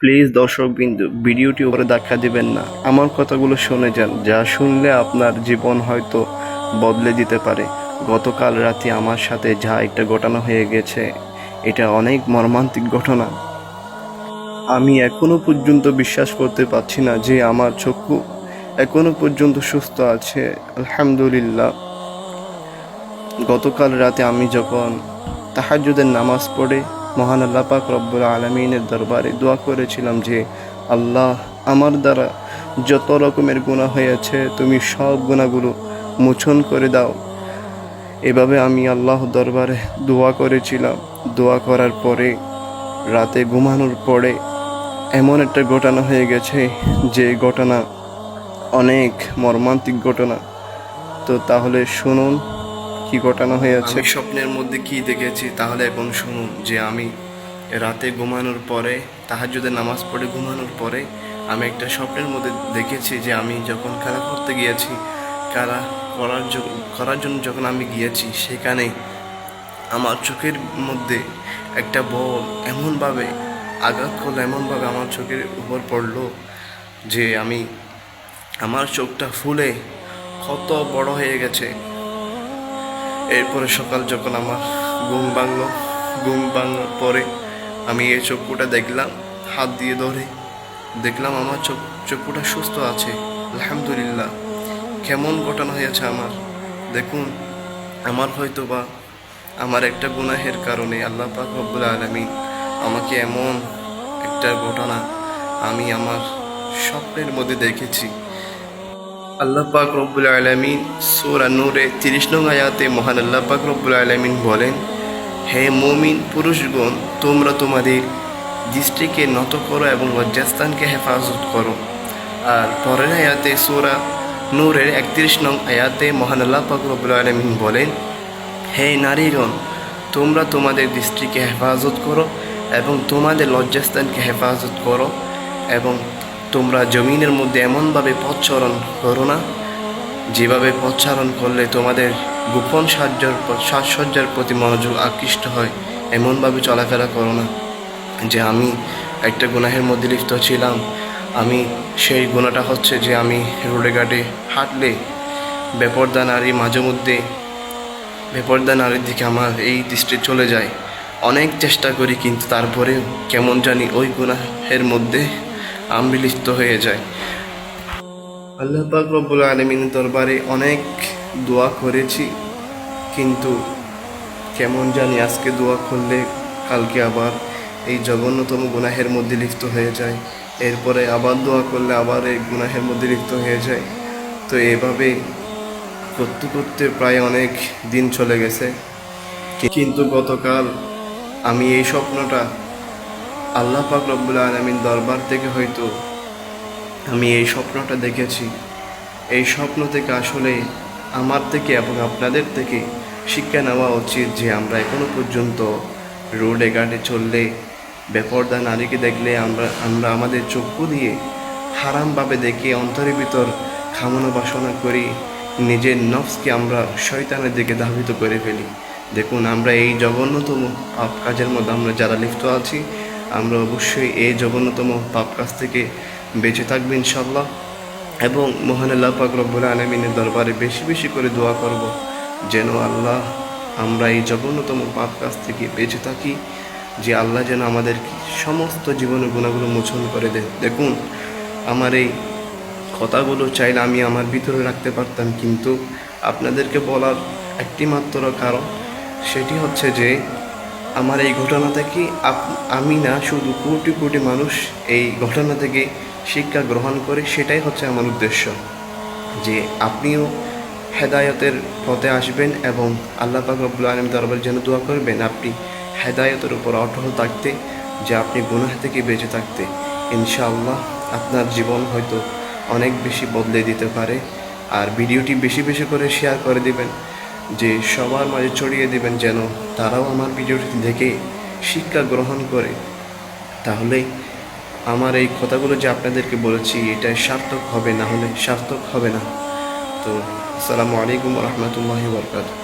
Please দর্শকবৃন্দ, ভিডিওটি উপরে ধাক্কা দিবেন না, আমার কথাগুলো শুনে যান, যা শুনলে আপনার জীবন হয়তো বদলে দিতে পারে। গতকাল রাতে আমার সাথে যা একটা ঘটনা হয়ে গেছে, এটা অনেক মর্মান্তিক ঘটনা। আমি এখনো পর্যন্ত বিশ্বাস করতে পারছি না যে আমার চক্ষু এখনো পর্যন্ত সুস্থ আছে, আলহামদুলিল্লাহ। গতকাল রাতে আমি যখন তাহাজ্জুদের নামাজ পড়ে মহান আল্লাহ পাক রব্বুল আলামিনের দরবারে দোয়া করেছিলাম যে আল্লাহ, আমার দ্বারা যত রকমের গুনাহ হয়েছে তুমি সব গুনাহগুলো মোচন করে দাও। এভাবে আমি আল্লাহ দরবারে দোয়া করেছিলাম। দোয়া করার পরে রাতে ঘুমানোর পরে এমন একটা ঘটনা হয়ে গেছে, যে ঘটনা অনেক মর্মান্তিক ঘটনা। তো তাহলে শুনুন কি ঘটনা হয়েছে। আমি স্বপ্নের মধ্যে কি দেখেছি তাহলে এখন শুনুন। যে আমি রাতে ঘুমানোর পরে, তাহাজ্জুদের নামাজ পড়ে ঘুমানোর পরে আমি একটা স্বপ্নের মধ্যে দেখেছি যে আমি যখন খেলা করতে গিয়েছি, খেলা করার জন্য যখন আমি গিয়েছি, সেখানে আমার চোখের মধ্যে একটা বল এমনভাবে আঘাত করলো, এমনভাবে আমার চোখের উপর পড়লো যে আমার চোখটা ফুলে কত বড় হয়ে গেছে। এরপরে সকাল যখন আমার ঘুম ভাঙার পরে আমি এই চক্ষুটা দেখলাম, হাত দিয়ে ধরে দেখলাম আমার চক্ষুটা সুস্থ আছে, আলহামদুলিল্লাহ। কেমন ঘটনা হয়েছে আমার, দেখুন। আমার হয়তো বা আমার একটা গুনাহের কারণে আল্লাহ পাক রব্বুল আলামিন আমাকে এমন একটা ঘটনা আমি আমার স্বপ্নের মধ্যে দেখেছি। আল্লাহ পাক রব্বুল আলামিন সূরা নূরে 30 নং আয়াতে মহান আল্লাহ পাক রব্বুল আলামিন বলেন, হে মুমিন পুরুষগণ, তোমরা তোমাদের দৃষ্টিকে নত করো এবং লজ্জাস্থানকে হেফাজত করো। আর পরের আয়াতে সূরা নূরের 31 নং আয়াতে মহান আল্লাহ পাক রব্বুল আলামিন বলেন, হে নারীগণ, তোমরা তোমাদের দৃষ্টিকে হেফাজত করো এবং তোমাদের লজ্জাস্থানকে হেফাজত করো, এবং তোমরা জমিনের মধ্যে এমনভাবে পথচরণ করো না, যেভাবে পথচারণ করলে তোমাদের গোপন সাজসজ্জার প্রতি মনোযোগ আকৃষ্ট হয়, এমনভাবে চলাফেরা করো না। যে আমি একটা গুনাহের মধ্যে লিপ্ত ছিলাম। সেই গুনাহটা হচ্ছে যে আমি রোডে ঘাটে হাঁটলে বেপরদা নারীর দিকে আমার এই দৃষ্টি চলে যায়। অনেক চেষ্টা করি, কিন্তু তারপরেও কেমন জানি ওই গুনাহের মধ্যে আমি লিপ্ত হয়ে যায়। আল্লাহ পাক রব্বুল আলামিনের দরবারে অনেক দোয়া করেছি, কিন্তু কেমন জানি আজকে দোয়া করলে কালকে আবার এই জঘন্যতম গুনাহের মধ্যে লিপ্ত হয়ে যায়। এরপরে আবার দোয়া করলে আবার এই গুনাহের মধ্যে লিপ্ত হয়ে যায়। তো এভাবে করতে করতে প্রায় অনেক দিন চলে গেছে। কিন্তু গতকাল আমি এই স্বপ্নটা আল্লাহ পাক রব্বুল আলামিন দরবার থেকে হয়তো আমি এই স্বপ্নটা দেখেছি। এই স্বপ্ন থেকে আসলে আমার থেকে এবং আপনাদের থেকে শিক্ষা নেওয়া উচিত যে আমরা এখনো পর্যন্ত রোডে ঘাটে চললে, বেপরদা নারীকে দেখলে আমরা আমাদের চক্ষু দিয়ে হারামভাবে দেখে অন্তরের ভিতর কামনা বাসনা করি, নিজের নফসকে আমরা শয়তানের দিকে ধাবিত করে ফেলি। দেখুন, আমরা এই জঘন্যতম পাপ কাজের মধ্যে আমরা যারা লিপ্ত আছি, আমরা অবশ্যই এই জঘন্যতম পাপ কাজ থেকে বেঁচে থাকবো ইনশাল্লাহ। এবং মহান আল্লাহ পাক রব্বুল আলামিনের দরবারে বেশি বেশি করে দোয়া করব, যেন আল্লাহ আমরা এই জঘন্যতম পাপ কাজ থেকে বেঁচে থাকি, যে আল্লাহ যেন আমাদের সমস্ত জীবনের গুণাগুলো মোচন করে দেন। দেখুন, আমার এই কথাগুলো চাইলে আমি আমার ভিতরে রাখতে পারতাম, কিন্তু আপনাদেরকে বলার একটি মাত্র কারণ, সেটি হচ্ছে যে আমার এই ঘটনা থেকে আমি না, শুধু কোটি কোটি মানুষ এই ঘটনা থেকে শিক্ষা গ্রহণ করে, সেটাই হচ্ছে আমার উদ্দেশ্য। যে আপনিও হেদায়তের পথে আসবেন এবং আল্লাহ পাক রব্বুল আলামিনের দরবারে যেন দোয়া করবেন আপনি হেদায়তের উপর অটল থাকতে, যে আপনি গুনাহ থেকে বেঁচে থাকতে। ইনশাআল্লাহ আপনার জীবন হয়তো অনেক বেশি বদলে দিতে পারে। আর ভিডিওটি বেশি বেশি করে শেয়ার করে দিবেন, যে সবার মাঝে ছড়িয়ে দিবেন, যেন তারাও আমার ভিডিওটি দেখে শিক্ষা গ্রহণ করে। তাহলে আমার এই কথাগুলো যে আপনাদেরকে বলেছি, এটা সার্থক হবে, না হলে সার্থক হবে না। তো আসসালামু আলাইকুম ওয়া রাহমাতুল্লাহি ওয়া বারাকাতুহু।